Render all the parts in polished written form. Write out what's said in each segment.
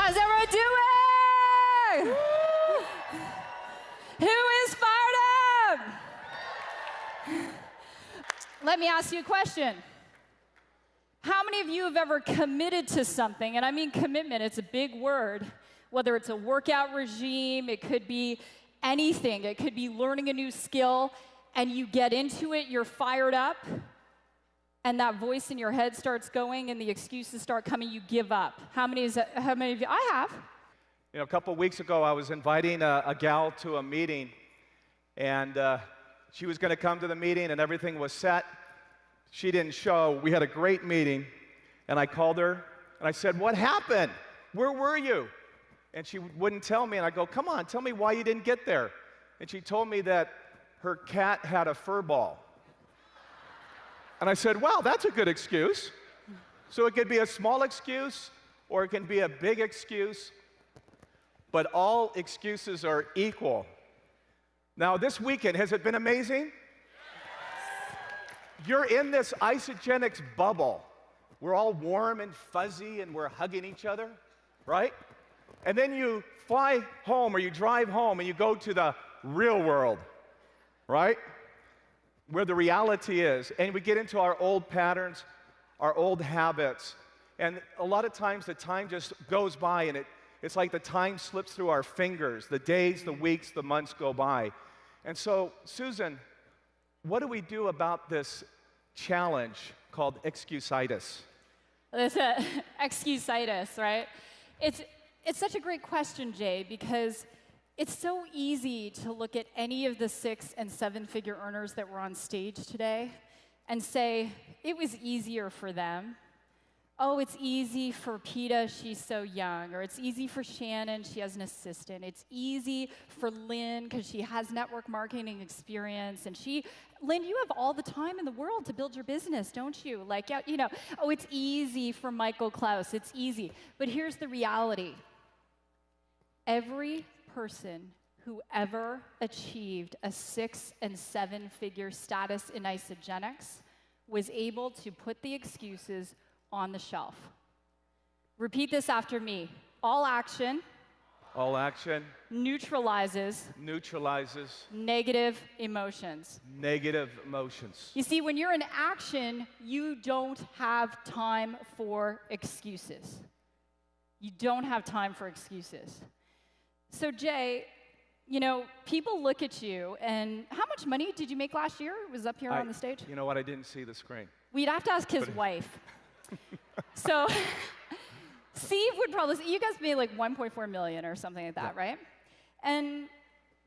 How's everyone doing? Who is fired up? Let me ask you a question. How many of you have ever committed to something? And I mean commitment, it's a big word. Whether it's a workout regime, it could be anything. It could be learning a new skill, and you get into it, you're fired up, and that voice in your head starts going and the excuses start coming, you give up. How many of you? I have. You know, a couple of weeks ago, I was inviting a gal to a meeting, and she was going to come to the meeting, and everything was set. She didn't show. We had a great meeting, and I called her, and I said, "What happened? Where were you?" And she wouldn't tell me, and I go, "Come on, tell me why you didn't get there." And she told me that her cat had a fur ball. And I said, "Well, that's a good excuse." So it could be a small excuse, or it can be a big excuse, but all excuses are equal. Now, this weekend, has it been amazing? You're in this Isagenix bubble. We're all warm and fuzzy, and we're hugging each other, right? And then you fly home, or you drive home, and you go to the real world, right? Where the reality is. And we get into our old patterns, our old habits. And a lot of times the time just goes by, and it's like the time slips through our fingers. The days, the weeks, the months go by. And so, Susan, what do we do about this challenge called excusitis? That's excusitis, right? It's such a great question, Jay, because it's so easy to look at any of the 6- and 7-figure earners that were on stage today and say, it was easier for them. Oh, it's easy for Peta, she's so young. Or it's easy for Shannon, she has an assistant. It's easy for Lynn, because she has network marketing experience. And Lynn, you have all the time in the world to build your business, don't you? Like, you know, oh, it's easy for Michael Klaus, it's easy. But here's the reality. Every person who ever achieved a 6- and 7-figure status in Isagenix was able to put the excuses on the shelf. Repeat this after me. All action neutralizes negative emotions. You see, when you're in action, you don't have time for excuses. You don't have time for excuses. So Jay, you know, people look at you, and how much money did you make last year? It was up here on the stage? You know what? I didn't see the screen. We'd have to ask his wife. So Steve would probably say, you guys made like 1.4 million or something like that, right? And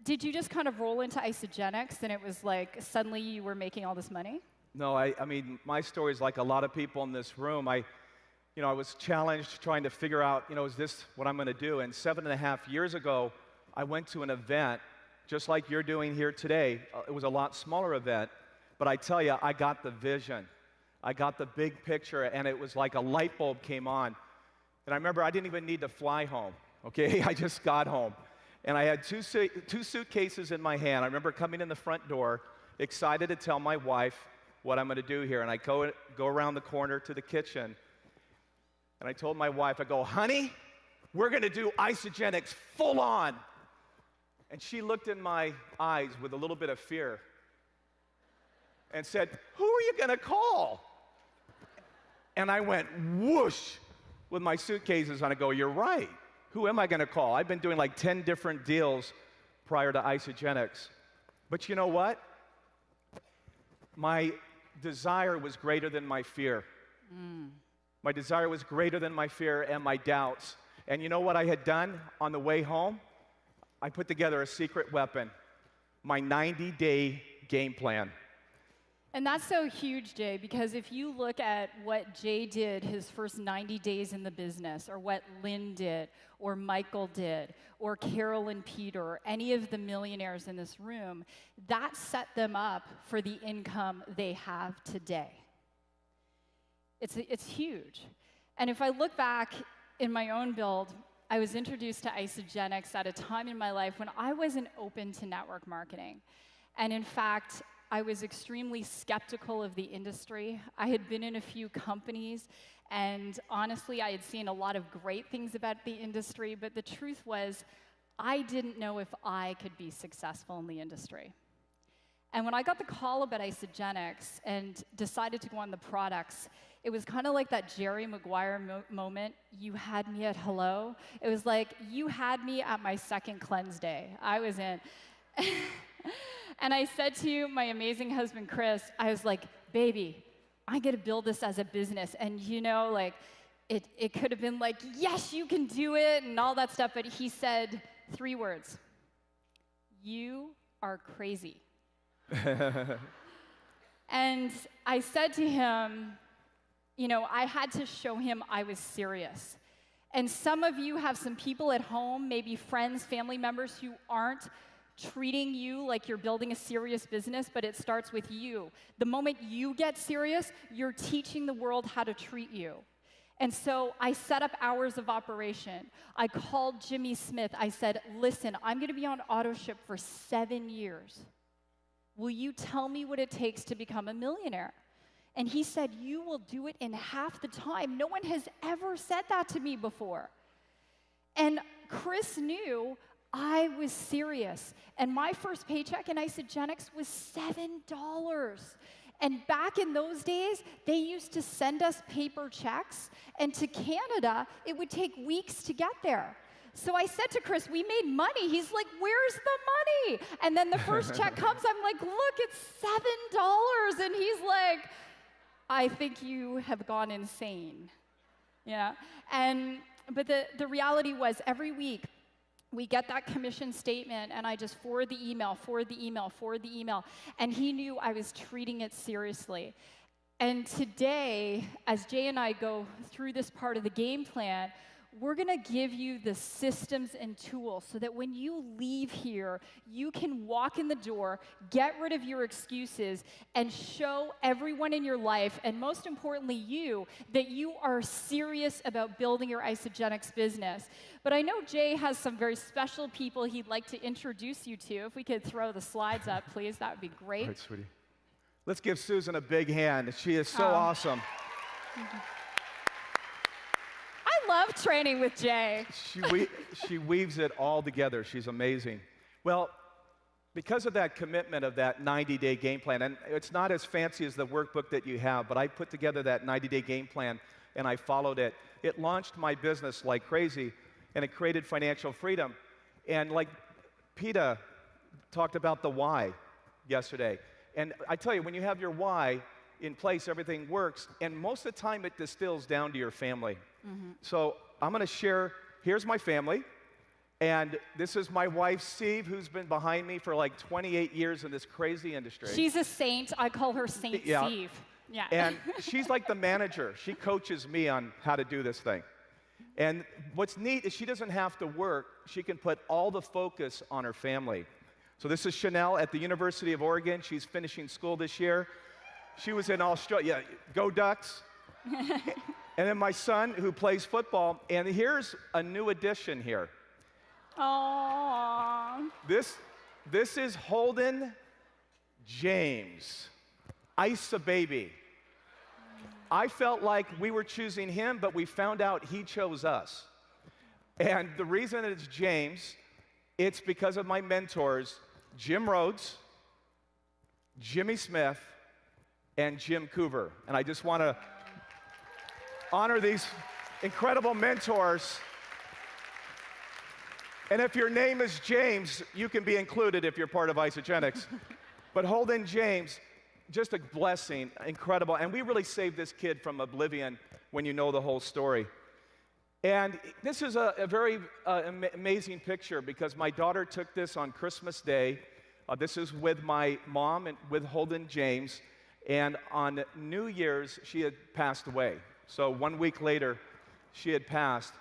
did you just kind of roll into Isagenix, and it was like suddenly you were making all this money? No, I mean, my story is like a lot of people in this room. I was challenged trying to figure out, is this what I'm going to do? And 7.5 years ago, I went to an event, just like you're doing here today. It was a lot smaller event, but I tell you, I got the vision. I got the big picture, and it was like a light bulb came on. And I remember I didn't even need to fly home, okay? I just got home. And I had two suitcases in my hand. I remember coming in the front door, excited to tell my wife what I'm going to do here. And I go around the corner to the kitchen, and I told my wife, I go, "Honey, we're going to do Isagenix full on." And she looked in my eyes with a little bit of fear and said, "Who are you going to call?" And I went whoosh with my suitcases, and I go, "You're right. Who am I going to call? I've been doing like 10 different deals prior to Isagenix." But you know what? My desire was greater than my fear. My desire was greater than my fear and my doubts. And you know what I had done on the way home? I put together a secret weapon, my 90-day game plan. And that's so huge, Jay, because if you look at what Jay did his first 90 days in the business, or what Lynn did, or Michael did, or Carol and Peter, or any of the millionaires in this room, that set them up for the income they have today. It's huge. And if I look back in my own build, I was introduced to Isagenix at a time in my life when I wasn't open to network marketing. And in fact, I was extremely skeptical of the industry. I had been in a few companies, and honestly, I had seen a lot of great things about the industry, but the truth was, I didn't know if I could be successful in the industry. And when I got the call about Isagenix and decided to go on the products, it was kind of like that Jerry Maguire moment, you had me at hello. It was like, you had me at my second cleanse day. I was in. And I said to my amazing husband, Chris, I was like, baby, I'm gonna build this as a business. And you know, like, it could have been like, yes, you can do it, and all that stuff, but he said 3 words: you are crazy. And I said to him, you know, I had to show him I was serious. And some of you have some people at home, maybe friends, family members, who aren't treating you like you're building a serious business, but it starts with you. The moment you get serious, you're teaching the world how to treat you. And so I set up hours of operation. I called Jimmy Smith. I said, listen, I'm gonna be on AutoShip for 7 years. Will you tell me what it takes to become a millionaire? And he said, you will do it in half the time. No one has ever said that to me before. And Chris knew I was serious. And my first paycheck in Isagenix was $7. And back in those days, they used to send us paper checks. And to Canada, it would take weeks to get there. So I said to Chris, we made money. He's like, where's the money? And then the first check comes. I'm like, look, it's $7. And he's like, I think you have gone insane. Yeah. But the reality was, every week, we get that commission statement, and I just forward the email, forward the email, forward the email. And he knew I was treating it seriously. And today, as Jay and I go through this part of the game plan, we're gonna give you the systems and tools so that when you leave here, you can walk in the door, get rid of your excuses, and show everyone in your life, and most importantly you, that you are serious about building your Isagenix business. But I know Jay has some very special people he'd like to introduce you to. If we could throw the slides up, please, that would be great. All right, sweetie. Let's give Susan a big hand. She is so awesome. I love training with Jay. She weaves it all together. She's amazing. Well, because of that commitment of that 90-day game plan, and it's not as fancy as the workbook that you have, but I put together that 90-day game plan, and I followed it. It launched my business like crazy, and it created financial freedom. And like PETA talked about the why yesterday. And I tell you, when you have your why in place, everything works. And most of the time, it distills down to your family. So I'm going to share, here's my family. And this is my wife, Steve, who's been behind me for like 28 years in this crazy industry. She's a saint. I call her Saint Steve. Yeah. And she's like the manager. She coaches me on how to do this thing. And what's neat is she doesn't have to work. She can put all the focus on her family. So this is Chanel at the University of Oregon. She's finishing school this year. She was in Australia. Yeah, go Ducks. And then my son, who plays football. And here's a new addition here. Aww. This is Holden James. Isa baby. I felt like we were choosing him, but we found out he chose us. And the reason it's James, it's because of my mentors, Jim Rhodes, Jimmy Smith, and Jim Coover. And I just want to honor these incredible mentors. And if your name is James, you can be included if you're part of Isagenix. But Holden James, just a blessing, incredible. And we really saved this kid from oblivion when you know the whole story. And this is a very amazing picture because my daughter took this on Christmas Day. This is with my mom and with Holden James. And on New Year's, she had passed away. So 1 week later, she had passed.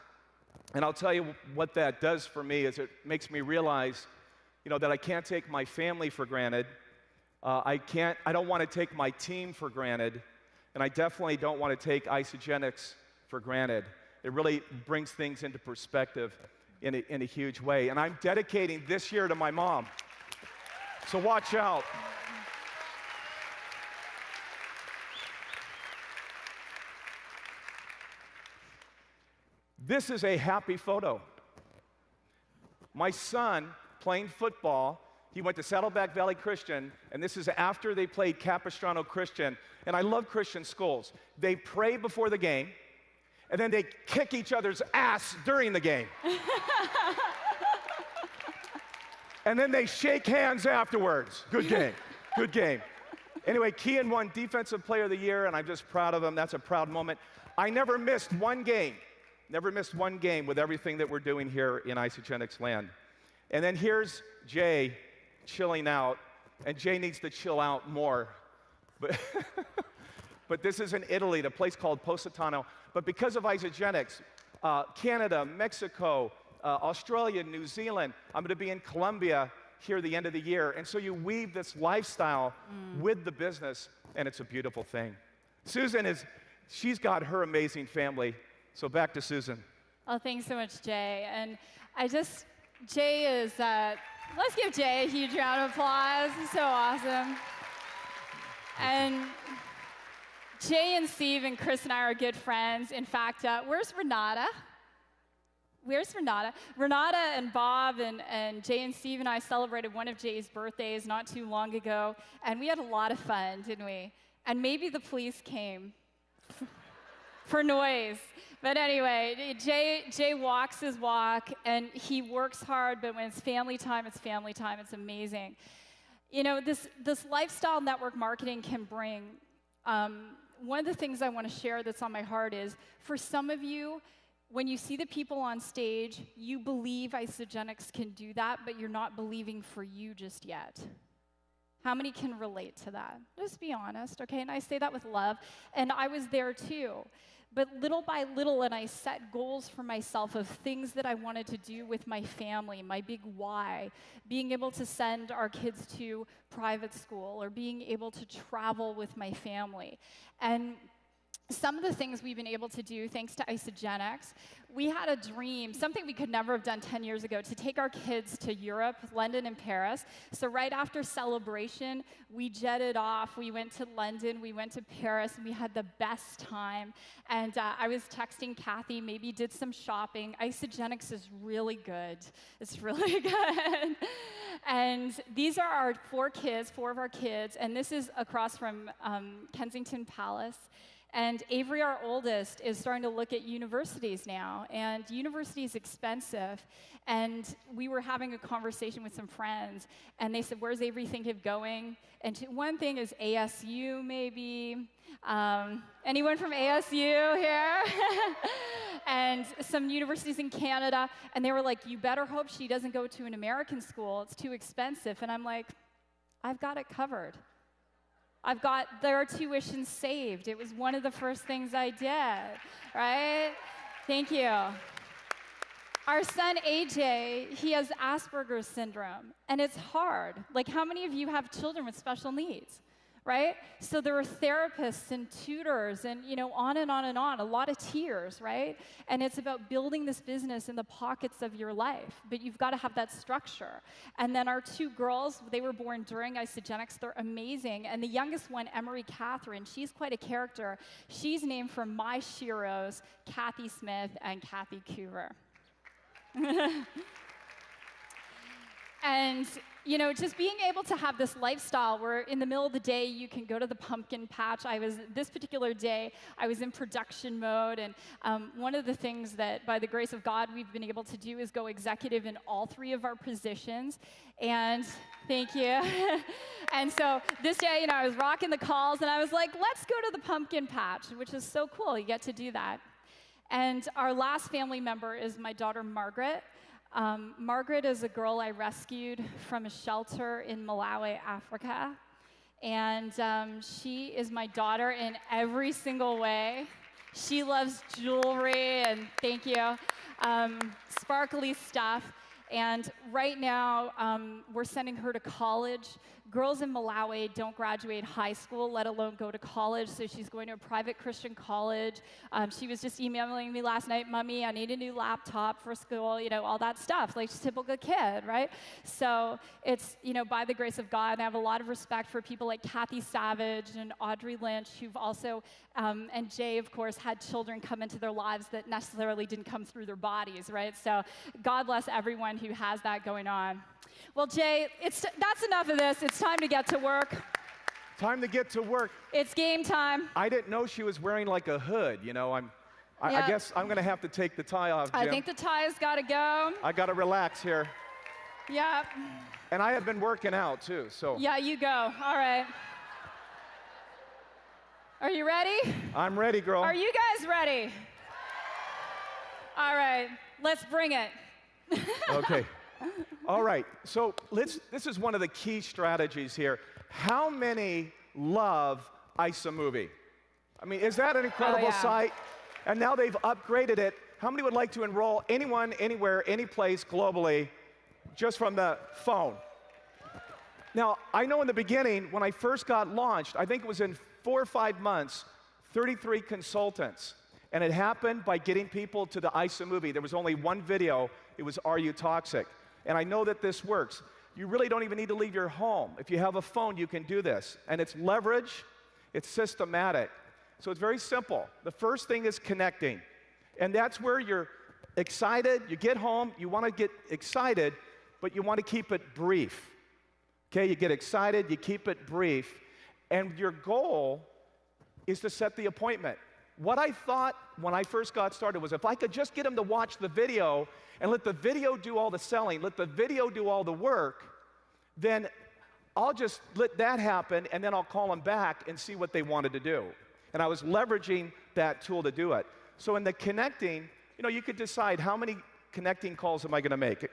And I'll tell you what that does for me is it makes me realize, you know, that I can't take my family for granted. I don't want to take my team for granted, and I definitely don't want to take Isagenix for granted. It really brings things into perspective in a huge way. And I'm dedicating this year to my mom. So watch out. This is a happy photo. My son playing football, he went to Saddleback Valley Christian, and this is after they played Capistrano Christian. And I love Christian schools. They pray before the game, and then they kick each other's ass during the game. And then they shake hands afterwards. Good game, good game. Anyway, Kian won Defensive Player of the Year, and I'm just proud of him. That's a proud moment. I never missed one game with everything that we're doing here in Isagenix land. And then here's Jay chilling out, and Jay needs to chill out more. But this is in Italy, at a place called Positano. But because of Isagenix, Canada, Mexico, Australia, New Zealand, I'm going to be in Colombia here at the end of the year. And so you weave this lifestyle with the business, and it's a beautiful thing. Susan she's got her amazing family. So back to Susan. Oh, thanks so much, Jay. And Jay is, let's give Jay a huge round of applause. He's so awesome. And Jay and Steve and Chris and I are good friends. In fact, where's Renata? Where's Renata? Renata and Bob and Jay and Steve and I celebrated one of Jay's birthdays not too long ago, and we had a lot of fun, didn't we? And maybe the police came for noise. But anyway, Jay walks his walk, and he works hard, but when it's family time, it's family time. It's amazing. You know, this lifestyle network marketing can bring, one of the things I want to share that's on my heart is, for some of you, when you see the people on stage, you believe Isagenix can do that, but you're not believing for you just yet. How many can relate to that? Just be honest, okay? And I say that with love. And I was there too. But little by little, and I set goals for myself of things that I wanted to do with my family, my big why, being able to send our kids to private school or being able to travel with my family. And some of the things we've been able to do, thanks to Isagenix, we had a dream, something we could never have done 10 years ago, to take our kids to Europe, London and Paris. So right after Celebration, we jetted off. We went to London, we went to Paris, and we had the best time. And I was texting Kathy, maybe did some shopping. Isagenix is really good. It's really good. And these are our four of our kids, and this is across from Kensington Palace. And Avery, our oldest, is starting to look at universities now, and university is expensive. And we were having a conversation with some friends, and they said, where's Avery thinking of going? And one thing is ASU, maybe. Anyone from ASU here? And some universities in Canada, and they were like, you better hope she doesn't go to an American school. It's too expensive. And I'm like, I've got it covered. I've got their tuition saved. It was one of the first things I did, right? Thank you. Our son, AJ, he has Asperger's syndrome, and it's hard. Like, how many of you have children with special needs, right? So there are therapists and tutors and, you know, on and on and on, a lot of tears, right? And it's about building this business in the pockets of your life, but you've got to have that structure. And then our two girls, they were born during Isagenix. They're amazing. And the youngest one, Emery Catherine, she's quite a character. She's named for my sheroes, Kathy Smith and Kathy Coover. And, you know, just being able to have this lifestyle where in the middle of the day you can go to the pumpkin patch. This particular day, I was in production mode, and one of the things that, by the grace of God, we've been able to do is go executive in all three of our positions. And thank you. And so this day, you know, I was rocking the calls, and I was like, let's go to the pumpkin patch, which is so cool. You get to do that. And our last family member is my daughter, Margaret. Margaret is a girl I rescued from a shelter in Malawi, Africa. And she is my daughter in every single way. She loves jewelry, and thank you, sparkly stuff. And right now, we're sending her to college. Girls in Malawi don't graduate high school, let alone go to college, so she's going to a private Christian college. She was just emailing me last night, "Mommy, I need a new laptop for school," all that stuff, like she's a typical kid, right? So it's, by the grace of God, and I have a lot of respect for people like Kathy Savage and Audrey Lynch, who've also, and Jay, of course, had children come into their lives that necessarily didn't come through their bodies, right? So God bless everyone who has that going on. Well, Jay, that's enough of this. It's time to get to work. Time to get to work. It's game time. I didn't know she was wearing like a hood, I guess I'm going to have to take the tie off, Jim. I think the tie's got to go. I got to relax here. Yeah. And I have been working out, too, so. Yeah, you go. All right. Are you ready? I'm ready, girl. Are you guys ready? All right. Let's bring it. Okay. All right. So this is one of the key strategies here. How many love iSamovie? I mean, is that an incredible site? And now they've upgraded it. How many would like to enroll anyone, anywhere, any place globally just from the phone? Now, I know in the beginning, when I first got launched, I think it was in 4 or 5 months, 33 consultants. And it happened by getting people to the iSamovie. There was only one video. It was, "Are You Toxic?" And I know that this works. You really don't even need to leave your home. If you have a phone, you can do this. And it's leverage. It's systematic. So it's very simple. The first thing is connecting. And that's where you're excited. You get home. You want to get excited, but you want to keep it brief. Okay, you get excited. You keep it brief. And your goal is to set the appointment. What I thought when I first got started was if I could just get them to watch the video and let the video do all the selling, let the video do all the work, then I'll just let that happen and then I'll call them back and see what they wanted to do. And I was leveraging that tool to do it. So in the connecting, you could decide how many connecting calls am I going to make.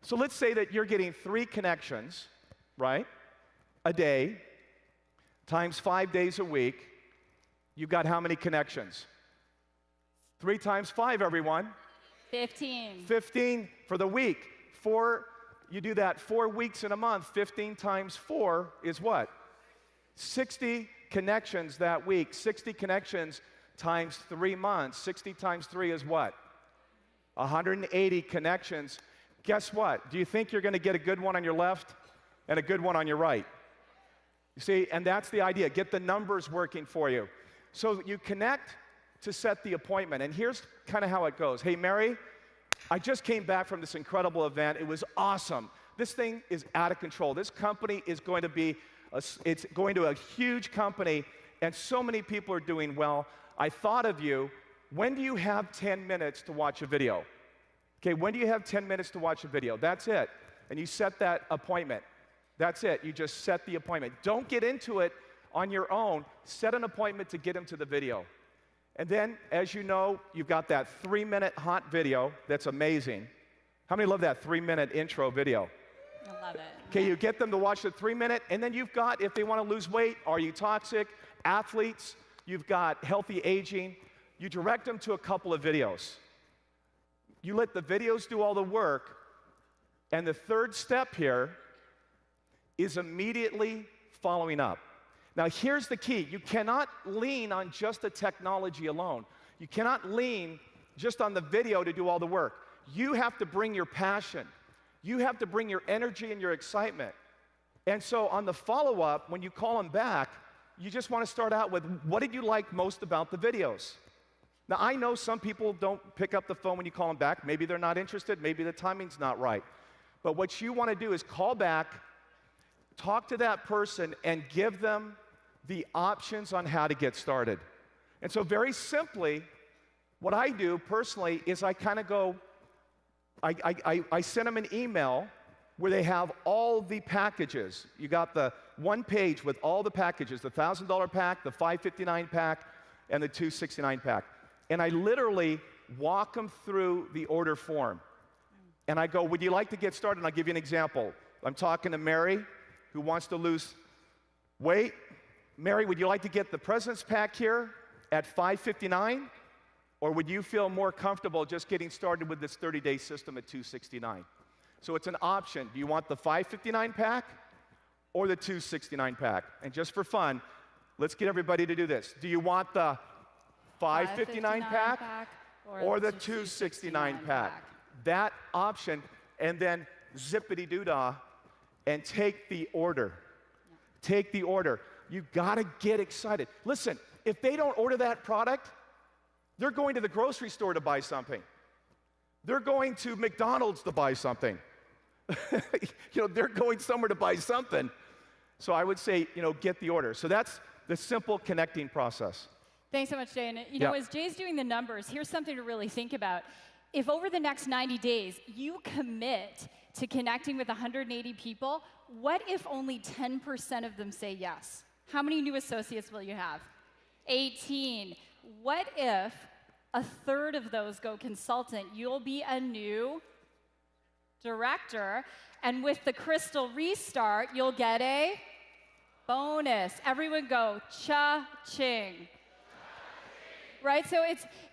So let's say that you're getting 3 connections, right, a day, times 5 days a week. You've got how many connections? 3 times 5, everyone. 15. 15 for the week. You do that 4 weeks in a month. 15 times 4 is what? 60 connections that week. 60 connections times 3 months. 60 times 3 is what? 180 connections. Guess what? Do you think you're going to get a good one on your left and a good one on your right? You see, and that's the idea. Get the numbers working for you. So you connect to set the appointment. And here's kind of how it goes. "Hey, Mary, I just came back from this incredible event. It was awesome. This thing is out of control. This company is going to be, it's going to a huge company, and so many people are doing well. I thought of you. When do you have 10 minutes to watch a video?" Okay, when do you have 10 minutes to watch a video? That's it. And you set that appointment. That's it. You just set the appointment. Don't get into it on your own. Set an appointment to get them to the video. And then, as you know, you've got that 3-minute hot video that's amazing. How many love that 3-minute intro video? I love it. Okay, you get them to watch the 3-minute, and then you've got, if they want to lose weight, Are You Toxic? Athletes, you've got healthy aging. You direct them to a couple of videos. You let the videos do all the work, and the third step here is immediately following up. Now, here's the key. You cannot lean on just the technology alone. You cannot lean just on the video to do all the work. You have to bring your passion. You have to bring your energy and your excitement. And so on the follow-up, when you call them back, you just want to start out with, what did you like most about the videos? Now, I know some people don't pick up the phone when you call them back. Maybe they're not interested. Maybe the timing's not right. But what you want to do is call back, talk to that person, and give them the options on how to get started. And so very simply, what I do personally is I kind of go, I send them an email where they have all the packages. You got the one page with all the packages, the $1,000 pack, the $559 pack, and the $269 pack. And I literally walk them through the order form. And I go, would you like to get started? And I'll give you an example. I'm talking to Mary, who wants to lose weight. Mary, would you like to get the President's Pack here at $559? Or would you feel more comfortable just getting started with this 30-day system at $269? So it's an option. Do you want the 559 pack or the 269 pack? And just for fun, let's get everybody to do this. Do you want the 559 pack or the 269 pack? That option, and then zippity-doo-dah, and take the order. Take the order. You gotta get excited. Listen, if they don't order that product, they're going to the grocery store to buy something. They're going to McDonald's to buy something. They're going somewhere to buy something. So I would say, get the order. So that's the simple connecting process. Thanks so much, Jay. And as Jay's doing the numbers, here's something to really think about. If over the next 90 days you commit to connecting with 180 people, what if only 10% of them say yes? How many new associates will you have? 18. What if a third of those go consultant? You'll be a new director, and with the Crystal Restart, you'll get a bonus. Everyone go, cha-ching. Right, so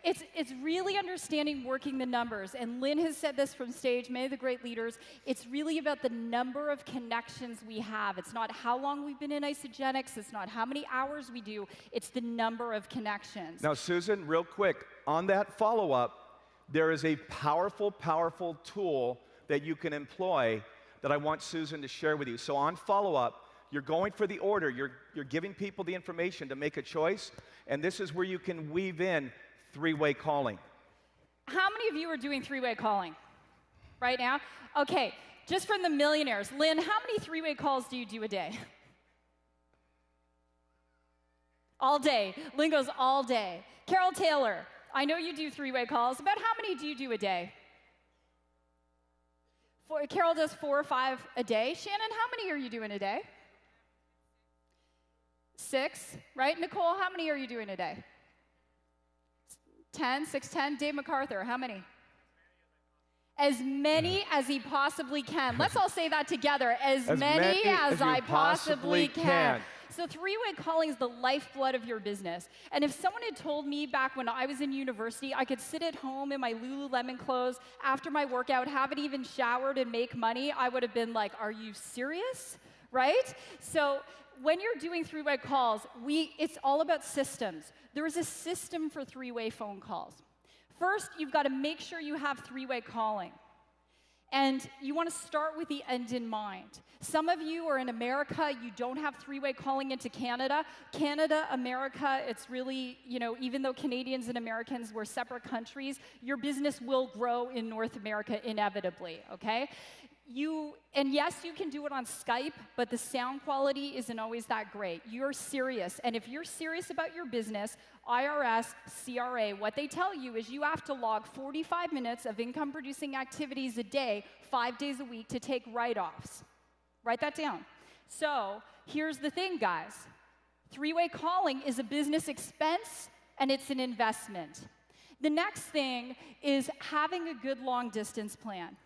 it's really understanding working the numbers, and Lynn has said this from stage, many of the great leaders, it's really about the number of connections we have. It's not how long we've been in Isagenix, it's not how many hours we do, it's the number of connections. Now, Susan, real quick, on that follow-up, there is a powerful, powerful tool that you can employ that I want Susan to share with you. So on follow-up, you're going for the order, you're giving people the information to make a choice, and this is where you can weave in three-way calling. How many of you are doing three-way calling right now? Okay, just from the millionaires. Lynn, how many three-way calls do you do a day? All day. Lynn goes all day. Carol Taylor, I know you do three-way calls. About how many do you do a day? Carol does 4 or 5 a day. Shannon, how many are you doing a day? 6, right? Nicole, how many are you doing a day? 10, 6, 10. Dave MacArthur, how many? As many as he possibly can. Let's all say that together. As many as I possibly can. So three-way calling is the lifeblood of your business. And if someone had told me back when I was in university, I could sit at home in my Lululemon clothes after my workout, haven't even showered and make money, I would have been like, are you serious? Right? So when you're doing three-way calls, it's all about systems. There is a system for three-way phone calls. First, you've got to make sure you have three-way calling. And you want to start with the end in mind. Some of you are in America, you don't have three-way calling into Canada. Canada, America, it's really, even though Canadians and Americans were separate countries, your business will grow in North America inevitably, okay? And yes, you can do it on Skype, but the sound quality isn't always that great. You're serious, and if you're serious about your business, IRS, CRA, what they tell you is you have to log 45 minutes of income-producing activities a day, 5 days a week to take write-offs. Write that down. So here's the thing, guys. Three-way calling is a business expense, and it's an investment. The next thing is having a good long-distance plan.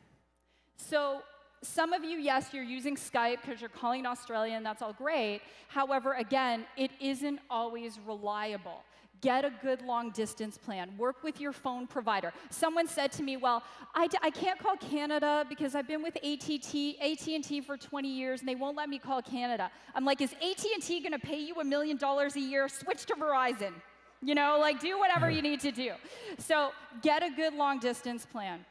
So some of you, yes, you're using Skype because you're calling Australia, and that's all great. However, again, it isn't always reliable. Get a good long-distance plan. Work with your phone provider. Someone said to me, well, I can't call Canada because I've been with AT&T for 20 years, and they won't let me call Canada. I'm like, is AT&T going to pay you $1 million a year? Switch to Verizon. Do whatever you need to do. So get a good long-distance plan.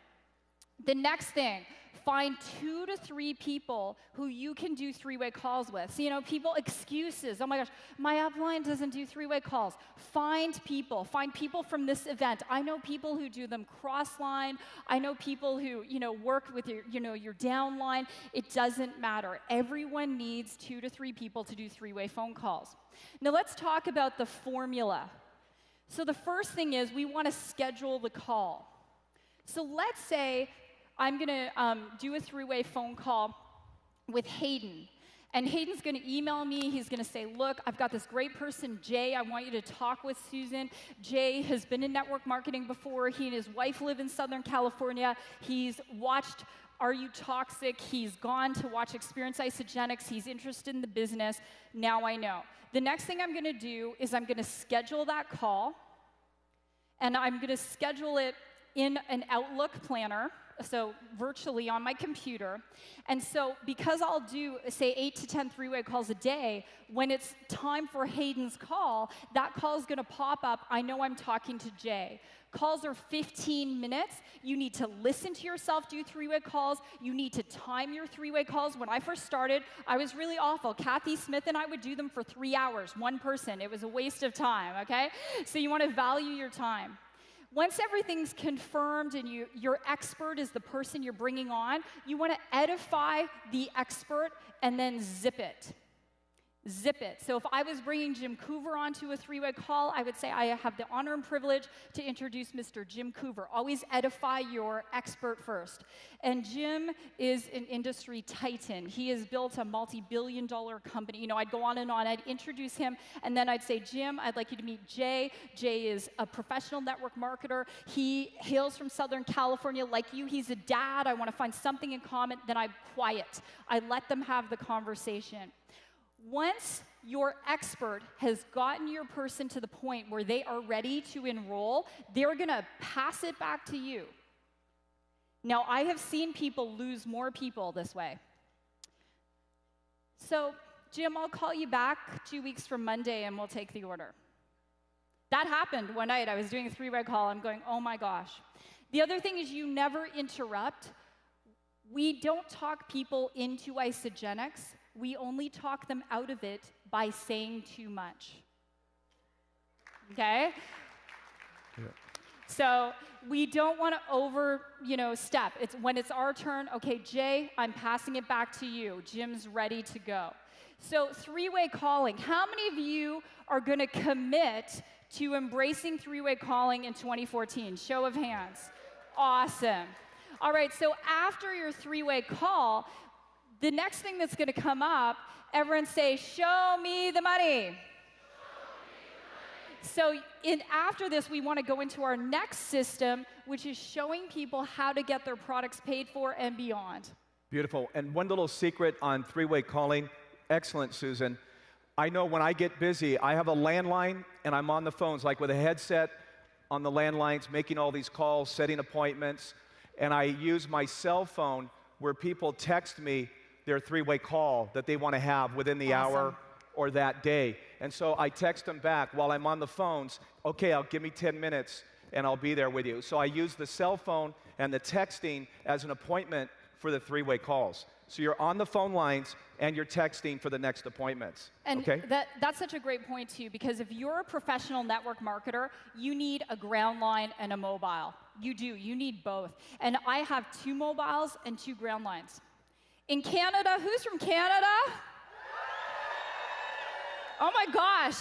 The next thing, find 2 to 3 people who you can do three-way calls with. So, people, excuses. Oh my gosh, my upline doesn't do three-way calls. Find people from this event. I know people who do them cross-line. I know people who, work with your downline. It doesn't matter. Everyone needs 2 to 3 people to do three-way phone calls. Now, let's talk about the formula. So the first thing is we want to schedule the call. So let's say I'm going to do a three-way phone call with Hayden. And Hayden's going to email me. He's going to say, look, I've got this great person, Jay. I want you to talk with Susan. Jay has been in network marketing before. He and his wife live in Southern California. He's watched Are You Toxic? He's gone to watch Experience Isagenix. He's interested in the business. Now I know. The next thing I'm going to do is I'm going to schedule that call. And I'm going to schedule it in an Outlook planner. so virtually on my computer. And so because I'll do, say, 8 to 10 three-way calls a day, when it's time for Hayden's call, that call is going to pop up. I know I'm talking to Jay. Calls are 15 minutes. You need to listen to yourself do three-way calls. You need to time your three-way calls. When I first started, I was really awful. Kathy Smith and I would do them for 3 hours, one person. It was a waste of time, okay? So you want to value your time. Once everything's confirmed and your expert is the person you're bringing on, you want to edify the expert and then zip it. Zip it. So if I was bringing Jim Coover onto a three-way call, I would say I have the honor and privilege to introduce Mr. Jim Coover. Always edify your expert first. And Jim is an industry titan. He has built a multi-billion-dollar company. You know, I'd go on and on. I'd introduce him, and then I'd say, Jim, I'd like you to meet Jay. Jay is a professional network marketer. He hails from Southern California like you. He's a dad. I want to find something in common. Then I'm quiet. I let them have the conversation. Once your expert has gotten your person to the point where they are ready to enroll, they're going to pass it back to you. Now, I have seen people lose more people this way. So, Jim, I'll call you back 2 weeks from Monday and we'll take the order. That happened one night. I was doing a three-way call. I'm going, oh my gosh. The other thing is you never interrupt. We don't talk people into Isagenix. We only talk them out of it by saying too much. Okay? Yeah. So we don't want to step. It's when it's our turn, okay, Jay, I'm passing it back to you. Jim's ready to go. So three-way calling. How many of you are going to commit to embracing three-way calling in 2014? Show of hands. Awesome. All right, so after your three-way call, the next thing that's going to come up, everyone say, show me the money. So after this, we want to go into our next system, which is showing people how to get their products paid for and beyond. Beautiful. And one little secret on three-way calling. Excellent, Susan. I know when I get busy, I have a landline, and I'm on the phones, like with a headset on the landlines, making all these calls, setting appointments, and I use my cell phone where people text me their three-way call that they want to have within the hour or that day. And so I text them back while I'm on the phones, okay, give me 10 minutes and I'll be there with you. So I use the cell phone and the texting as an appointment for the three-way calls. So you're on the phone lines and you're texting for the next appointments. And okay? that's such a great point too, because if you're a professional network marketer, you need a ground line and a mobile. You do, you need both. And I have 2 mobiles and 2 ground lines. In Canada, who's from Canada? Oh my gosh,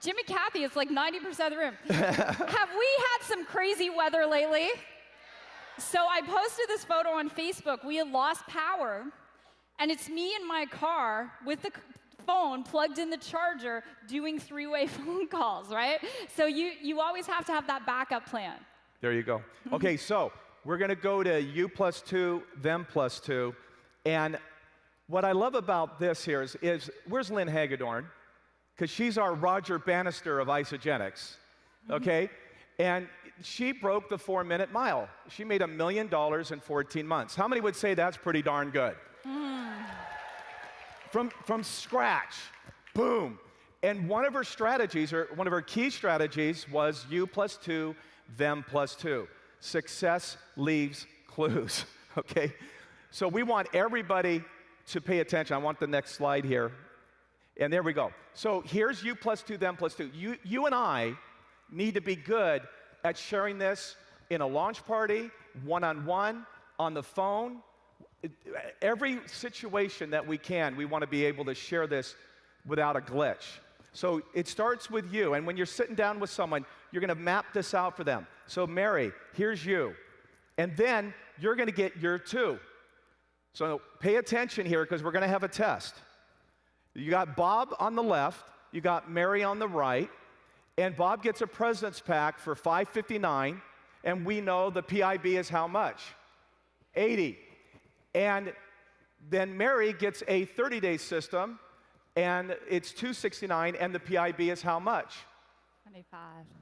Jim and Kathy, it's like 90% of the room. Have we had some crazy weather lately? So I posted this photo on Facebook. We had lost power, and it's me in my car with the phone plugged in the charger doing three-way phone calls, right? So you always have to have that backup plan. There you go. Okay, so we're going to go to you plus 2, them plus 2. And what I love about this here is where's Lynn Hagedorn? Because she's our Roger Bannister of Isagenix, okay? And she broke the 4-minute mile. She made $1 million in 14 months. How many would say that's pretty darn good? From scratch, boom. And one of her strategies, or one of her key strategies, was you plus 2, them plus 2. Success leaves clues, okay? So we want everybody to pay attention. I want the next slide here. And there we go. So here's you plus 2, them plus 2. You and I need to be good at sharing this in a launch party, one-on-one, on the phone. Every situation that we can, we want to be able to share this without a glitch. So it starts with you. And when you're sitting down with someone, you're going to map this out for them. So Mary, here's you. And then you're going to get your 2. So pay attention here because we're going to have a test. You got Bob on the left, you got Mary on the right, and Bob gets a President's Pack for $5.59, and we know the PIB is how much? 80. And then Mary gets a 30-day system, and it's $2.69, and the PIB is how much? 25.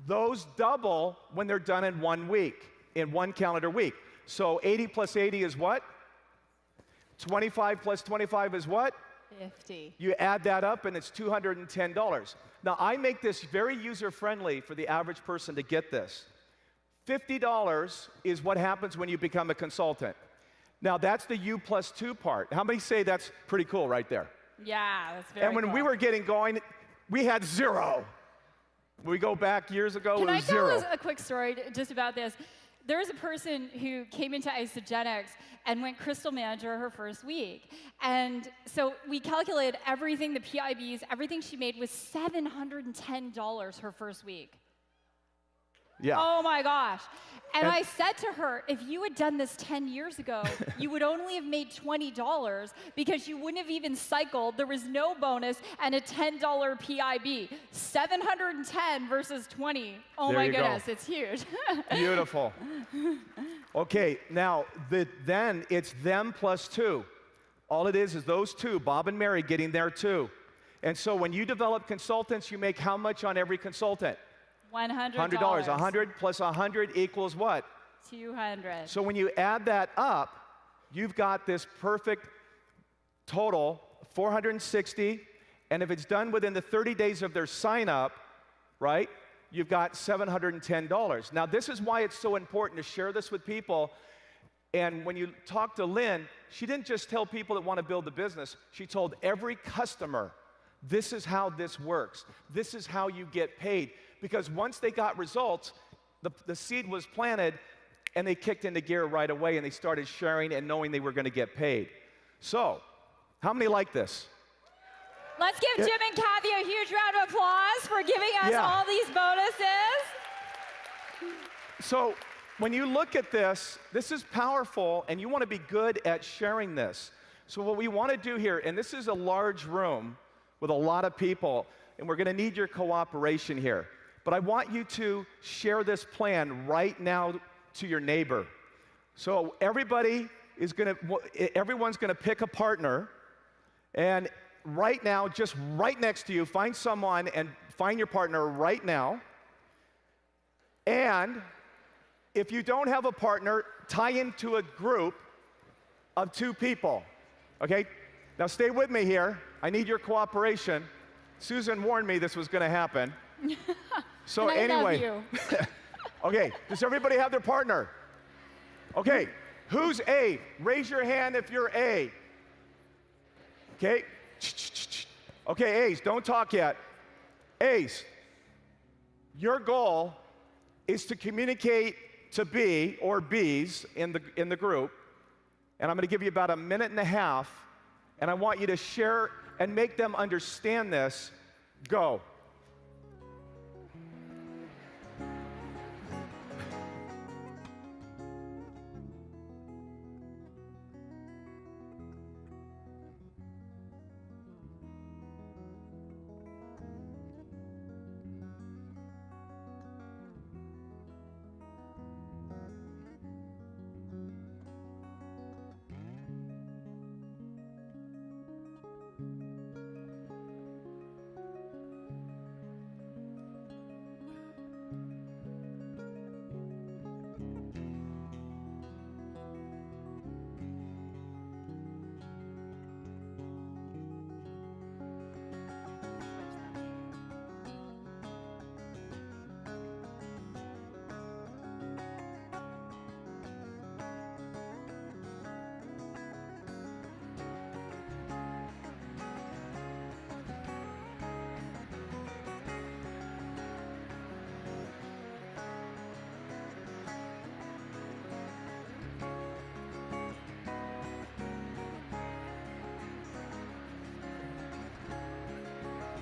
Those double when they're done in 1 week, in 1 calendar week. So 80 plus 80 is what? 25 plus 25 is what? 50. You add that up and it's $210. Now I make this very user-friendly for the average person to get this. $50 is what happens when you become a consultant. Now that's the U plus 2 part. How many say that's pretty cool right there? Yeah, that's very And when cool. we were getting going, we had 0. We go back years ago, Can it I was tell 0. us a quick story just about this? There was a person who came into Isogenics and went Crystal Manager her first week. And so we calculated everything, the PIBs, everything she made was $710 her first week. Yeah. Oh my gosh. And I said to her, if you had done this 10 years ago, you would only have made $20 because you wouldn't have even cycled. There was no bonus and a $10 PIB. 710 versus 20. Oh There my you go. goodness, it's huge. Beautiful. Okay, now then it's them plus 2. All it is those two, Bob and Mary, getting there too. And so when you develop consultants, you make how much on every consultant? $100. $100. 100 plus 100 equals what? 200. So when you add that up, you've got this perfect total, 460, and if it's done within the 30 days of their sign up, right, you've got $710. Now this is why it's so important to share this with people. And when you talk to Lynn, she didn't just tell people that want to build the business, she told every customer, this is how this works. This is how you get paid. Because once they got results, the seed was planted and they kicked into gear right away and they started sharing and knowing they were going to get paid. So, how many like this? Let's give Jim and Kathy a huge round of applause for giving us all these bonuses. So, when you look at this, this is powerful and you want to be good at sharing this. So what we want to do here, and this is a large room with a lot of people, and we're going to need your cooperation here. But I want you to share this plan right now to your neighbor. So everyone's going to pick a partner, and right now, just right next to you, find someone and find your partner right now. And if you don't have a partner, tie into a group of 2 people. Okay? Now stay with me here. I need your cooperation. Susan warned me this was going to happen. So and I anyway, love you. okay, does everybody have their partner? Okay, who's A? Raise your hand if you're A. Okay, okay, A's, don't talk yet. A's, your goal is to communicate to B or B's in the group, and I'm going to give you about a minute and a half, and I want you to share and make them understand this. Go.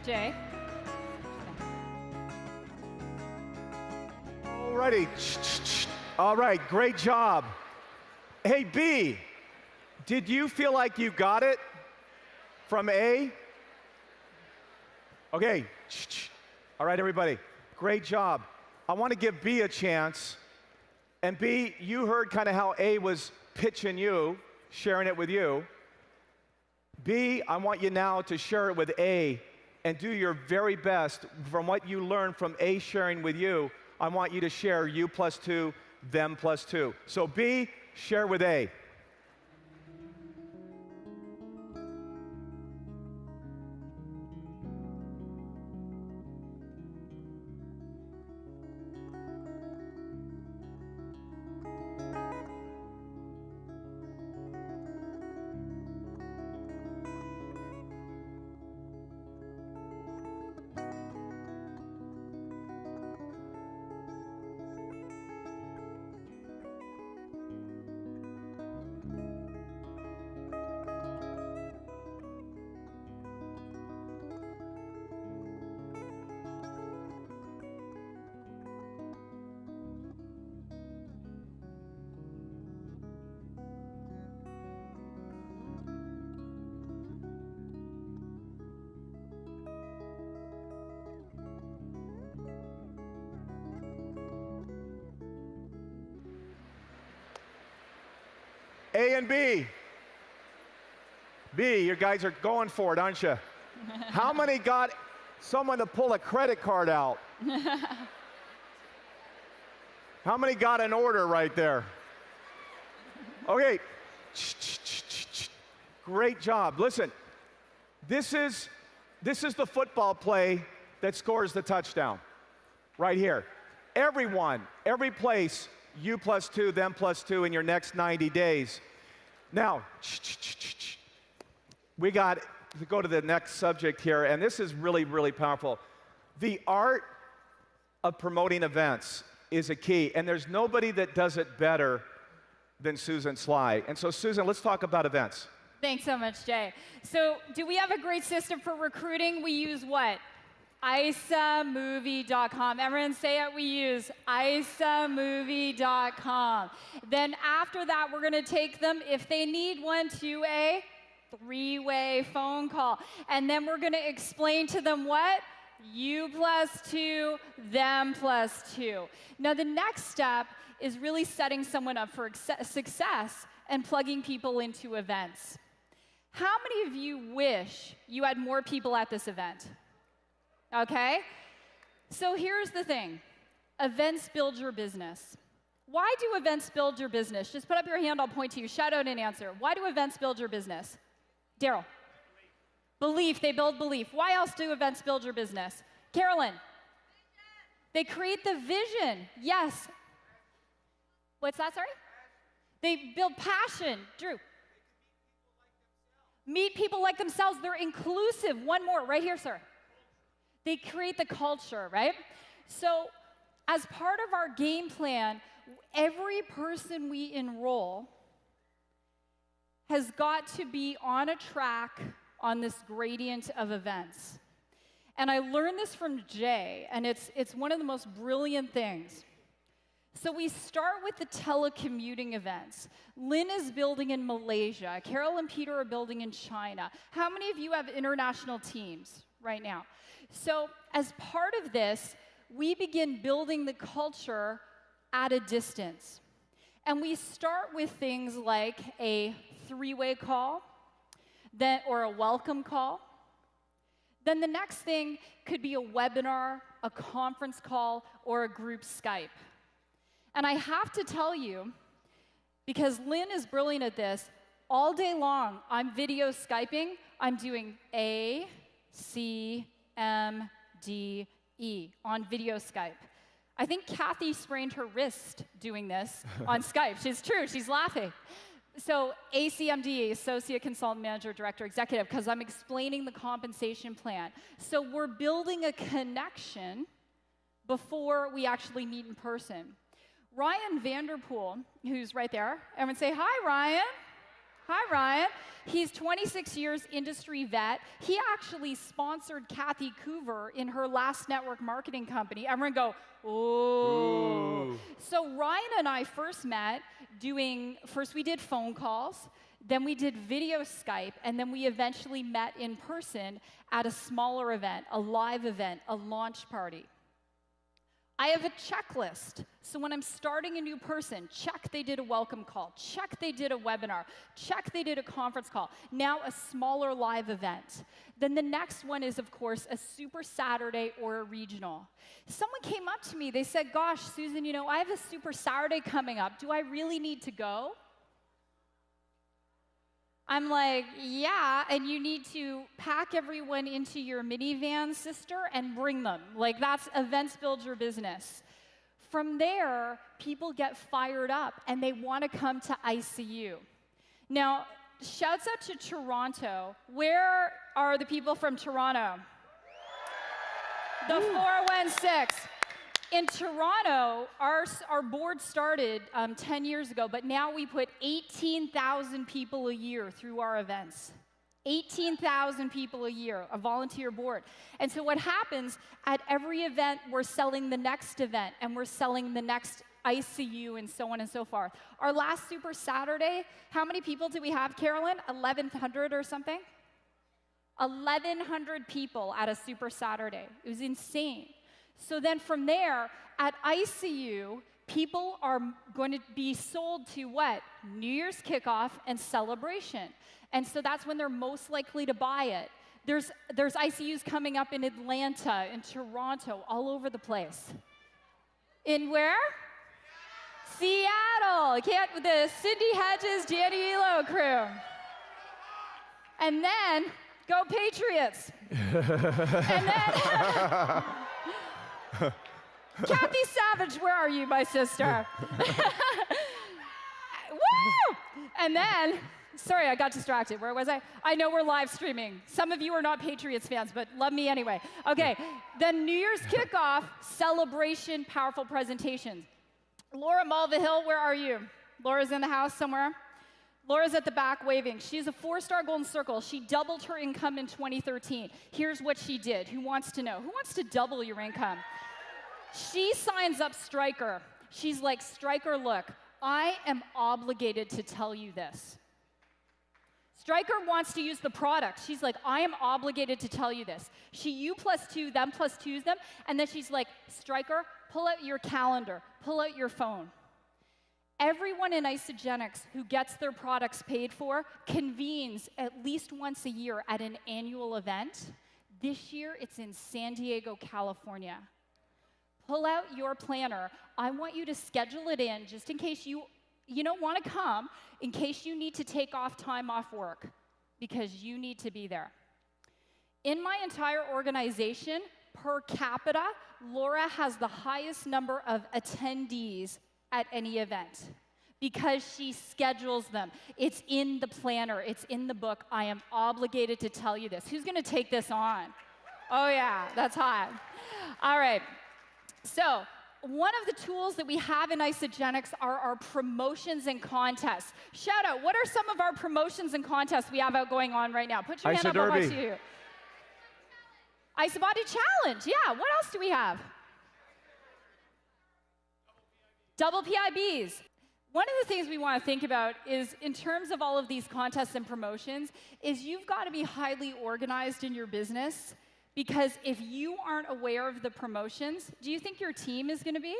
Jay. Alrighty. All right, great job. Hey, B, did you feel like you got it from A? Okay. All right, everybody. Great job. I want to give B a chance. And B, you heard kind of how A was pitching you, sharing it with you. B, I want you now to share it with A and do your very best from what you learned from A sharing with you. I want you to share you plus 2, them plus 2. So B, Share with A. A and B. B, you guys are going for it, aren't you? How many got someone to pull a credit card out? How many got an order right there? Okay. Great job. Listen, this is the football play that scores the touchdown. Right here. Everyone, every place, you plus 2, them plus 2 in your next 90 days. Now, we got to go to the next subject here, and this is really, really powerful. The art of promoting events is a key, and there's nobody that does it better than Susan Sly. And so, Susan, let's talk about events. Thanks so much, Jay. So, do we have a great system for recruiting? We use what? isamovie.com. Everyone say it. We use isamovie.com. Then after that, we're going to take them, if they need one, to a 3-way phone call. And then we're going to explain to them what? You plus 2, them plus 2. Now, the next step is really setting someone up for success and plugging people into events. How many of you wish you had more people at this event? Okay? So here's the thing. Events build your business. Why do events build your business? Just put up your hand, I'll point to you. Shout out and answer. Why do events build your business? Daryl. Belief. They build belief. Why else do events build your business? Carolyn. They create the vision. Yes. What's that, sorry? They build passion. Drew. Meet people like themselves. They're inclusive. One more, right here, sir. They create the culture, right? So as part of our game plan, every person we enroll has got to be on a track on this gradient of events. And I learned this from Jay, and it's one of the most brilliant things. So we start with the telecommuting events. Lynn is building in Malaysia. Carol and Peter are building in China. How many of you have international teams right now? So as part of this, we begin building the culture at a distance. And we start with things like a 3-way call, or a welcome call. Then the next thing could be a webinar, a conference call, or a group Skype. And I have to tell you, because Lynn is brilliant at this, all day long I'm video Skyping, I'm doing A, C, M, D, E on video Skype. I think Kathy sprained her wrist doing this on Skype. She's true, she's laughing. So ACMD, Associate Consultant Manager, Director, Executive, because I'm explaining the compensation plan. So we're building a connection before we actually meet in person. Ryan Vanderpool, who's right there, everyone say, hi, Ryan. Hi, Ryan. He's 26 years industry vet. He actually sponsored Kathy Coover in her last network marketing company. Everyone go, ooh. So Ryan and I first met first we did phone calls, then we did video Skype, and then we eventually met in person at a smaller event, a live event, a launch party. I have a checklist. So when I'm starting a new person, check they did a welcome call, check they did a webinar, check they did a conference call. Now a smaller live event. Then the next one is, of course, a Super Saturday or a regional. Someone came up to me, they said, gosh, Susan, I have a Super Saturday coming up. Do I really need to go? I'm like, yeah, and you need to pack everyone into your minivan, sister, and bring them. Like, that's events build your business. From there, people get fired up, and they want to come to ICU. Now, shouts out to Toronto. Where are the people from Toronto? The 416. In Toronto, our board started 10 years ago, but now we put 18,000 people a year through our events. 18,000 people a year, a volunteer board. And so what happens, at every event, we're selling the next event, and we're selling the next ICU, and so on and so forth. Our last Super Saturday, how many people did we have, Carolyn? 1,100 or something? 1,100 people at a Super Saturday. It was insane. So then from there, at ICU, people are going to be sold to what? New Year's kickoff and celebration. And so that's when they're most likely to buy it. There's ICUs coming up in Atlanta, in Toronto, all over the place. In where? Seattle. The Cindy Hedges, Danny Elo crew. And then, go Patriots. And then... Kathy Savage, where are you, my sister? Woo! And then, sorry, I got distracted. Where was I? I know we're live streaming. Some of you are not Patriots fans, but love me anyway. Okay, then New Year's kickoff, celebration, powerful presentations. Laura Mulvihill, where are you? Laura's in the house somewhere. Laura's at the back waving. She's a 4-star Golden Circle. She doubled her income in 2013. Here's what she did. Who wants to know? Who wants to double your income? She signs up Stryker. She's like, Stryker, look, I am obligated to tell you this. Stryker wants to use the product. She's like, I am obligated to tell you this. You +2, them +2s them, and then she's like, Stryker, pull out your calendar, pull out your phone. Everyone in Isagenix who gets their products paid for convenes at least once a year at an annual event. This year, it's in San Diego, California. Pull out your planner. I want you to schedule it in just in case you don't want to come, in case you need to take time off work, because you need to be there. In my entire organization, per capita, Laura has the highest number of attendees at any event because she schedules them. It's in the planner. It's in the book. I am obligated to tell you this. Who's going to take this on? Oh, yeah, that's hot. All right. So one of the tools that we have in Isagenix are our promotions and contests. Shout out, what are some of our promotions and contests we have out going on right now? Put your hand up. I want you. IsaBody Challenge. Yeah, what else do we have? Double PIBs. One of the things we want to think about is, in terms of all of these contests and promotions, is you've got to be highly organized in your business, because if you aren't aware of the promotions, do you think your team is going to be?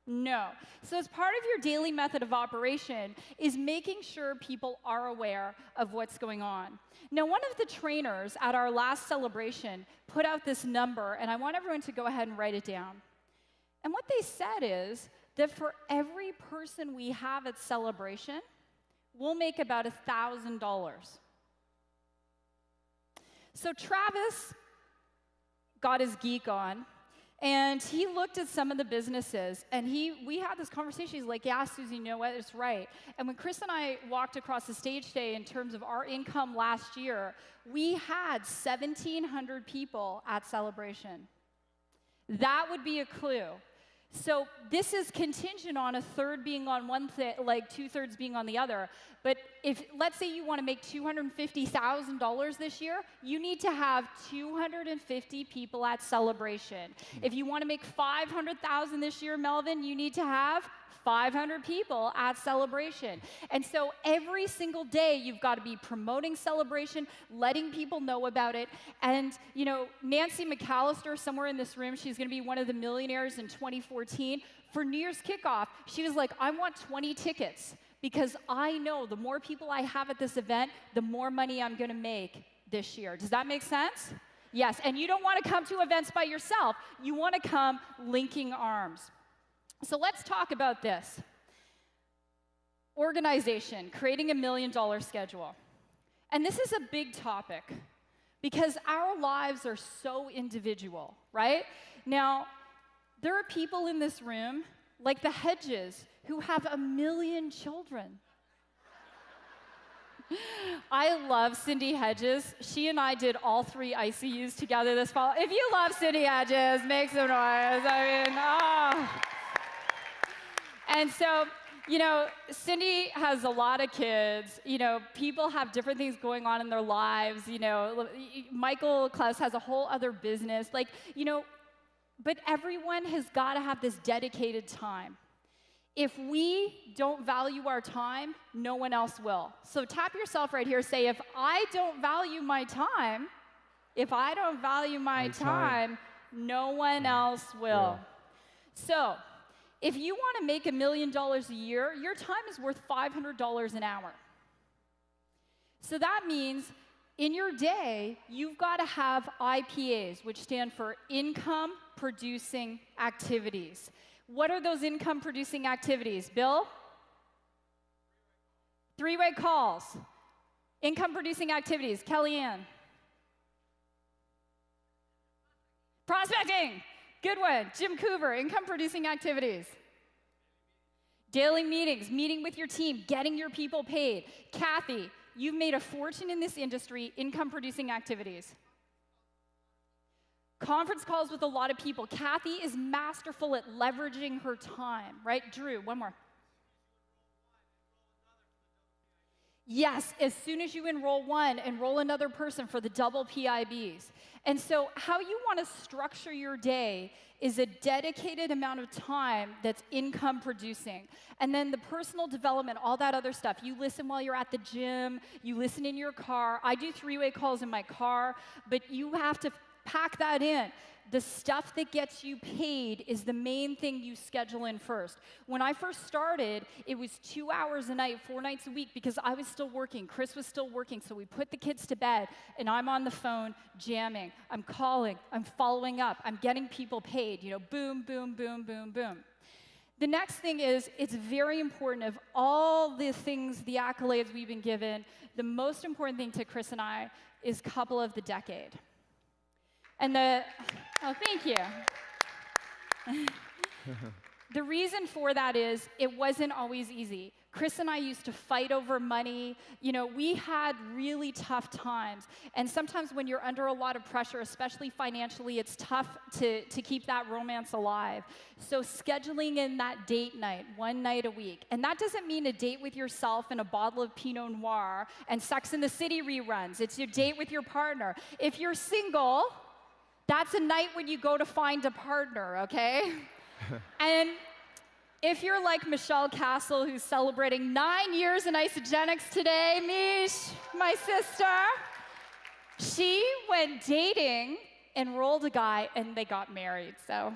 No. So as part of your daily method of operation is making sure people are aware of what's going on. Now, one of the trainers at our last celebration put out this number, and I want everyone to go ahead and write it down. And what they said is that for every person we have at celebration, we'll make about $1,000. So Travis got his geek on, and he looked at some of the businesses, and we had this conversation. He's like, yeah, Susie, you know what, it's right. And when Chris and I walked across the stage today in terms of our income last year, we had 1,700 people at celebration. That would be a clue. So this is contingent on a third being on one thing, like 2/3 being on the other. But if, let's say you want to make $250,000 this year, you need to have 250 people at celebration. If you want to make $500,000 this year, Melvin, you need to have 500 people at celebration. And so every single day you've got to be promoting celebration, letting people know about it. And you know, Nancy McAllister, somewhere in this room, she's going to be one of the millionaires in 2014. For New Year's kickoff, she was like, I want 20 tickets because I know the more people I have at this event, the more money I'm going to make this year. Does that make sense? Yes, and you don't want to come to events by yourself. You want to come linking arms. So let's talk about this. Organization, creating $1 million schedule. And this is a big topic because our lives are so individual, right? Now, there are people in this room, like the Hedges, who have 1 million children. I love Cindy Hedges. She and I did all 3 ICUs together this fall. If you love Cindy Hedges, make some noise. I mean, oh. And so, you know, Cindy has a lot of kids. You know, people have different things going on in their lives. You know, Michael Klaus has a whole other business. Like, you know, but everyone has got to have this dedicated time. If we don't value our time, no one else will. So tap yourself right here, say, if I don't value my time, no one else will. So if you want to make $1 million a year, your time is worth $500 an hour. So that means in your day, you've got to have IPAs, which stand for income producing activities. What are those income-producing activities? Bill? 3-way calls. Income-producing activities. Kellyanne? Prospecting. Good one. Jim Coover. Income-producing activities. Daily meetings. Meeting with your team. Getting your people paid. Kathy, you've made a fortune in this industry. Income-producing activities. Conference calls with a lot of people. Kathy is masterful at leveraging her time, right? Drew, one more. Yes, as soon as you enroll one, enroll another person for the double PIBs. And so how you want to structure your day is a dedicated amount of time that's income producing. And then the personal development, all that other stuff. You listen while you're at the gym, you listen in your car. I do 3-way calls in my car, but you have to pack that in. The stuff that gets you paid is the main thing you schedule in first. When I first started, it was 2 hours a night, 4 nights a week, because I was still working. Chris was still working, so we put the kids to bed, and I'm on the phone jamming. I'm calling. I'm following up. I'm getting people paid. You know, boom, boom, boom, boom, boom. The next thing is, it's very important of all the things, the accolades we've been given, the most important thing to Chris and I is couple of the decade. And thank you. The reason for that is it wasn't always easy. Chris and I used to fight over money. You know, we had really tough times. And sometimes when you're under a lot of pressure, especially financially, it's tough to keep that romance alive. So scheduling in that date night, 1 night a week. And that doesn't mean a date with yourself and a bottle of Pinot Noir and Sex and the City reruns. It's your date with your partner. If you're single, that's a night when you go to find a partner, okay? And if you're like Michelle Castle, who's celebrating 9 years in Isagenix today, Mish, my sister, she went dating, enrolled a guy, and they got married, so.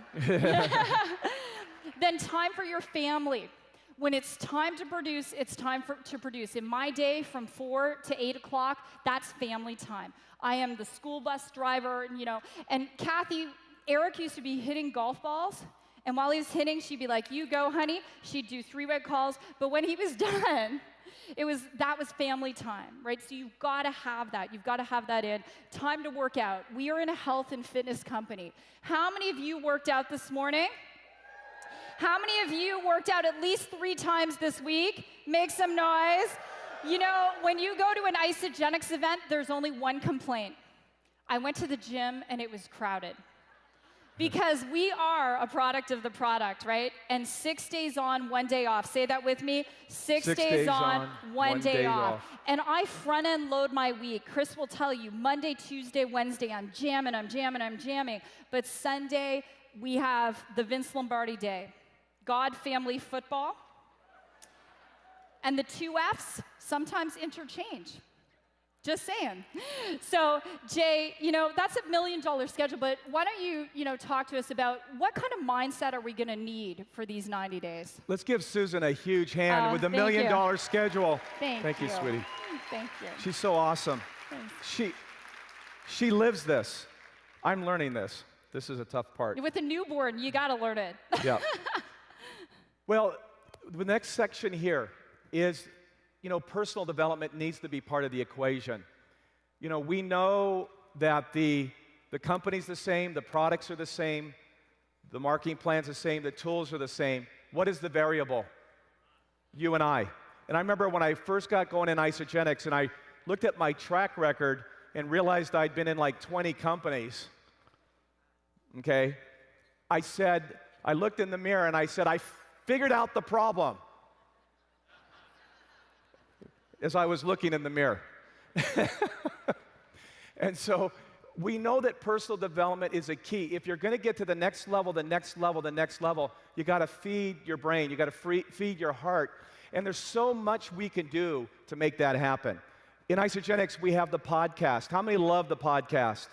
Then time for your family. When it's time to produce, it's time to produce. In my day, from 4 to 8 o'clock, that's family time. I am the school bus driver, you know. And Kathy, Eric used to be hitting golf balls, and while he was hitting, she'd be like, "You go, honey." She'd do 3-way calls, but when he was done, that was family time, right? So you've got to have that. You've got to have that in. Time to work out. We are in a health and fitness company. How many of you worked out this morning? How many of you worked out at least 3 times this week? Make some noise. You know, when you go to an Isagenix event, there's only one complaint. I went to the gym and it was crowded. Because we are a product of the product, right? And 6 days on, 1 day off. Say that with me. 6 days on, 1 day off. And I front end load my week. Chris will tell you, Monday, Tuesday, Wednesday, I'm jamming, I'm jamming, I'm jamming. But Sunday, we have the Vince Lombardi Day. God, family, football. And the 2 Fs sometimes interchange. Just saying. So, Jay, you know, that's $1 million schedule, but why don't you, talk to us about what kind of mindset are we going to need for these 90 days? Let's give Susan a huge hand with the $1 million schedule. Thank you, sweetie. Thank you. She's so awesome. Thanks. She lives this. I'm learning this. This is a tough part. With a newborn, you got to learn it. Yeah. Well, the next section here is personal development needs to be part of the equation. We know that the company's the same, the products are the same, the marketing plan's the same, the tools are the same. What is the variable? You and I. And I remember when I first got going in Isagenix and I looked at my track record and realized I'd been in like 20 companies, okay? I looked in the mirror and I said, I figured out the problem as I was looking in the mirror. And so we know that personal development is a key. If you're going to get to the next level, the next level, the next level, you got to feed your brain. You got to feed your heart. And there's so much we can do to make that happen. In Isagenix, we have the podcast. How many love the podcast?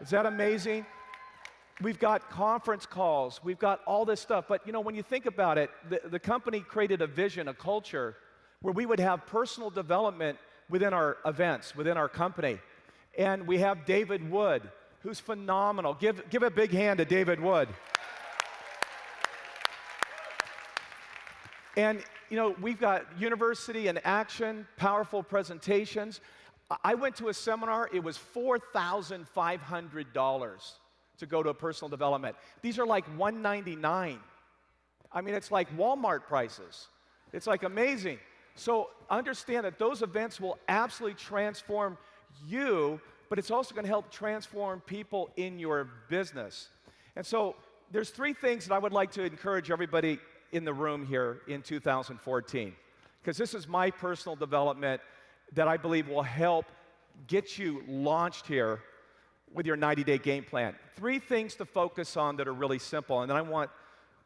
Is that amazing? We've got conference calls. We've got all this stuff. But, when you think about it, the company created a vision, a culture, where we would have personal development within our events, within our company. And we have David Wood, who's phenomenal. Give a big hand to David Wood. And, we've got University in Action, powerful presentations. I went to a seminar. It was $4,500 to go to a personal development. These are like $199. I mean, it's like Walmart prices. It's like amazing. So understand that those events will absolutely transform you, but it's also going to help transform people in your business. And so there's 3 things that I would like to encourage everybody in the room here in 2014, because this is my personal development that I believe will help get you launched here with your 90-day game plan. 3 things to focus on that are really simple, and then I want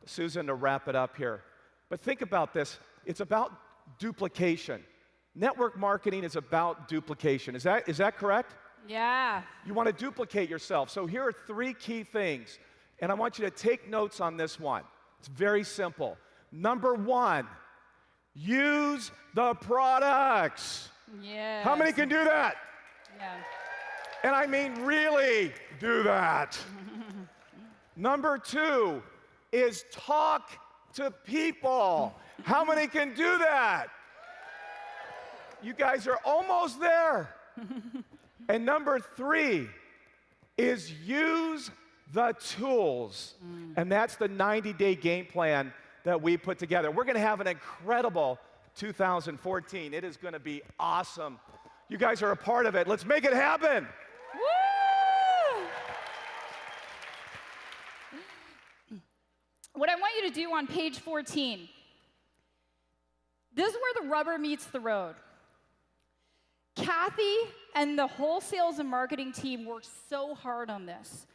Susan to wrap it up here. But think about this. It's about duplication. Network marketing is about duplication. Is that correct? Yeah. You want to duplicate yourself. So here are 3 key things, and I want you to take notes on this one. It's very simple. Number 1, use the products. Yeah. How many can do that? Yeah. And I mean really do that. Number 2 is talk to people. How many can do that? You guys are almost there. And number 3 is use the tools. And that's the 90-day game plan that we put together. We're going to have an incredible 2014. It is going to be awesome. You guys are a part of it. Let's make it happen. Woo! What I want you to do on page 14, this is where the rubber meets the road. Kathy and the whole sales and marketing team worked so hard on this.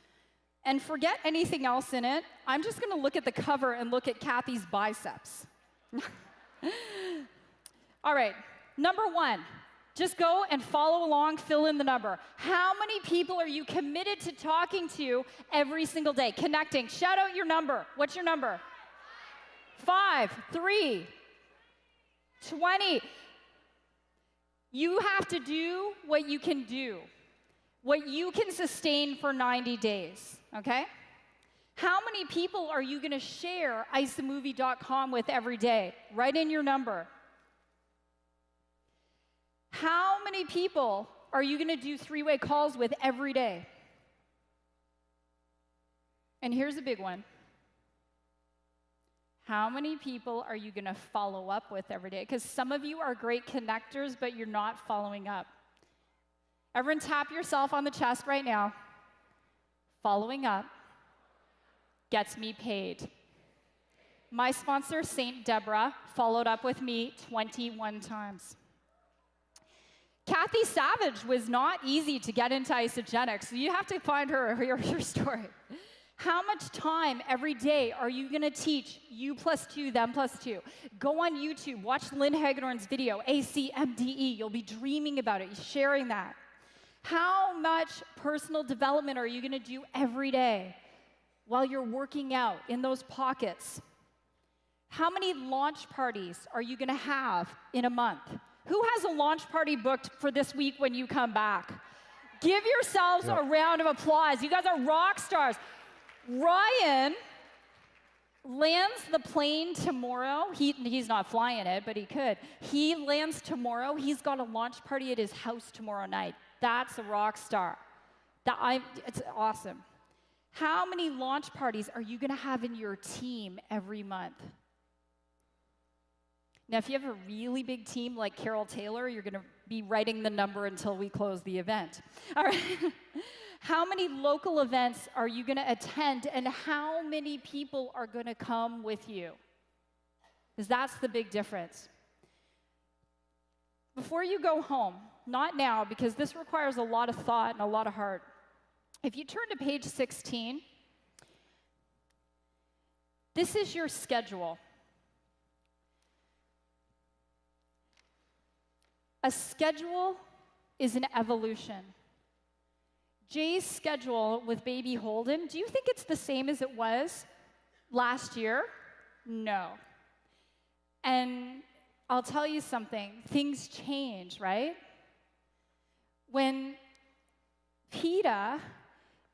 And forget anything else in it. I'm just going to look at the cover and look at Kathy's biceps. All right, number 1, just go and follow along, fill in the number. How many people are you committed to talking to every single day? Connecting. Shout out your number. What's your number? 5, 3, 20. You have to do what you can do, what you can sustain for 90 days, okay? How many people are you going to share isamovie.com with every day? Write in your number. How many people are you going to do 3-way calls with every day? And here's a big one. How many people are you going to follow up with every day? Because some of you are great connectors, but you're not following up. Everyone tap yourself on the chest right now. Following up gets me paid. My sponsor, St. Deborah, followed up with me 21 times. Kathy Savage was not easy to get into Isagenix, so you have to find her story. How much time every day are you going to teach you plus 2, them plus 2? Go on YouTube, watch Lynn Hagedorn's video, ACMDE. You'll be dreaming about it, sharing that. How much personal development are you going to do every day while you're working out in those pockets? How many launch parties are you going to have in a month? Who has a launch party booked for this week when you come back? Give yourselves a round of applause. You guys are rock stars. Ryan lands the plane tomorrow. He's not flying it, but he could. He lands tomorrow. He's got a launch party at his house tomorrow night. That's a rock star. It's awesome. How many launch parties are you going to have in your team every month? Now, if you have a really big team like Carol Taylor, you're going to be writing the number until we close the event. All right. How many local events are you going to attend, and how many people are going to come with you? Because that's the big difference. Before you go home, not now, because this requires a lot of thought and a lot of heart. If you turn to page 16, this is your schedule. A schedule is an evolution. Jay's schedule with baby Holden, do you think it's the same as it was last year? No. And I'll tell you something, things change, right? When PETA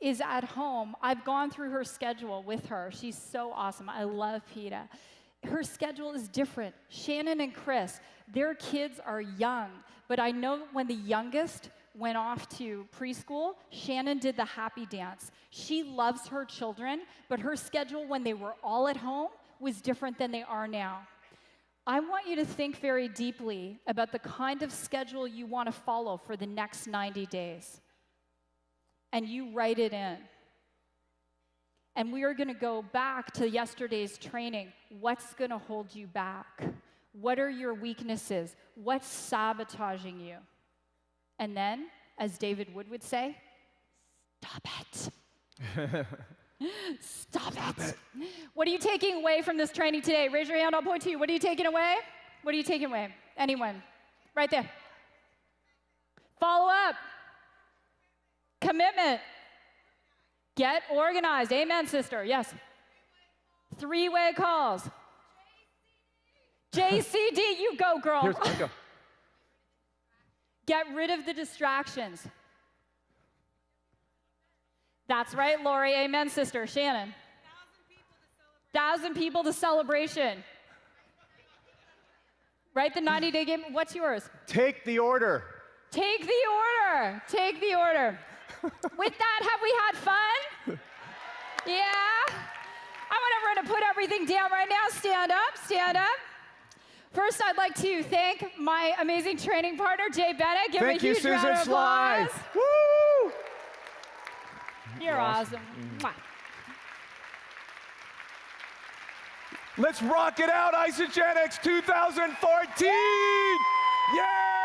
is at home, I've gone through her schedule with her. She's so awesome. I love PETA. Her schedule is different. Shannon and Chris, their kids are young, but I know when the youngest went off to preschool, Shannon did the happy dance. She loves her children, but her schedule when they were all at home was different than they are now. I want you to think very deeply about the kind of schedule you want to follow for the next 90 days. And you write it in. And we are going to go back to yesterday's training. What's going to hold you back? What are your weaknesses? What's sabotaging you? And then, as David Wood would say, stop it. Stop it. What are you taking away from this training today? Raise your hand, I'll point to you. What are you taking away? What are you taking away? Anyone? Right there. Follow up. Commitment. Get organized. Amen, sister. Yes. Three-way calls. JCD, you go, girl. Here's, I go. Get rid of the distractions. That's right, Lori. Amen, sister. Shannon. 1,000 people to celebration. Right, the 90-day game. What's yours? Take the order. Take the order. Take the order. With that, have we had fun? Yeah? I want everyone to put everything down right now. Stand up. Stand up. First, I'd like to thank my amazing training partner, Jay Bennett. Give him a huge round of applause. Woo! You're awesome. Mwah. Let's rock it out, Isagenix 2014! Yeah!